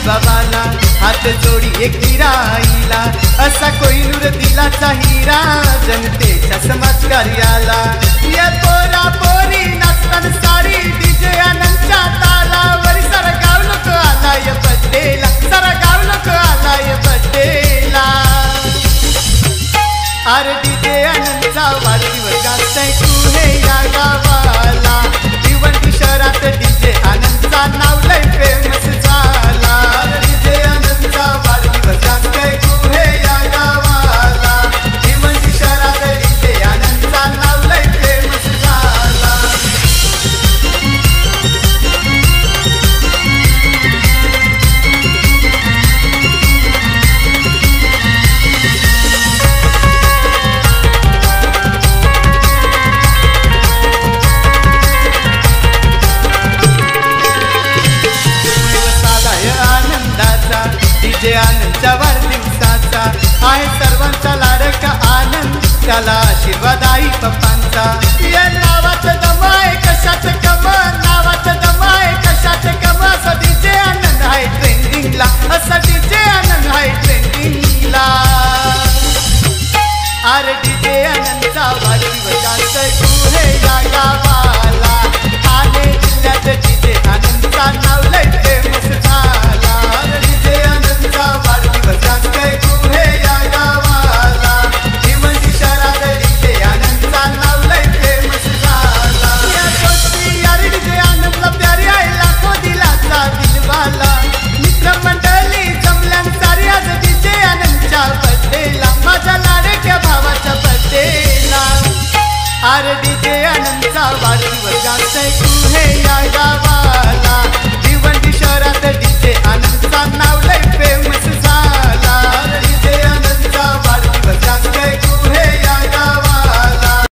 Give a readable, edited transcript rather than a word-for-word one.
बाबाला हात जोडी एकविरा आईला असा कोहिनूर दिलाचा हिरा जनतेच्या समाजकार्याला या पोरा पोरी नाचताना सारी डीजे आनंदच्या तालावर सारा गाव लोक आलाय बड्डेला सारा गाव लोक आलाय बड्डेला अरे डीजे आनंदचा वाढदिवस गाताय तू हे या गावाला भिवंडी शहरात डीजे आनंदचा नाव लय फेमस झाला डीजे आनंदचा वाढदिवस गाताय तू हे या गावाला भिवंडी शहरात डीजे आनंदचा नाव लय फेमस झाला डीजे आनंदच्या वाढदिवसाचा आहे सर्वांचा लाडका आनंद त्याला आशीर्वाद आई पप्पांचा या नावाचं दम आहे कशात कम नावाचं दम आहे कशात कम असा डीजे आनंद आहे ट्रेंडिंगला असा डीजे आनंद आहे ट्रेंडिंगला अरे डीजे आनंदचा वाढदिवस गाताय तू हे या गावाला ठाणे जिल्ह्यात डीजे आनंदचा नाव लय फेमस झाला डीजे आनंदचा वाढदिवस गाताय तू हे या गावाला भिवंडी शहरात डीजे आनंदचा नाव लय फेमस झाला या गोष्टी यार डीजे आनंदला प्यारी आहे लाखो दिलाचा दिलवाला मित्रमंडळी जमल्यानुसार आज डीजे आनंदच्या बड्डेला माझ्या लाडक्या भावाच्या बड्डेला अरे डीजे आनंदचा वाढदिवस गाताय तू हे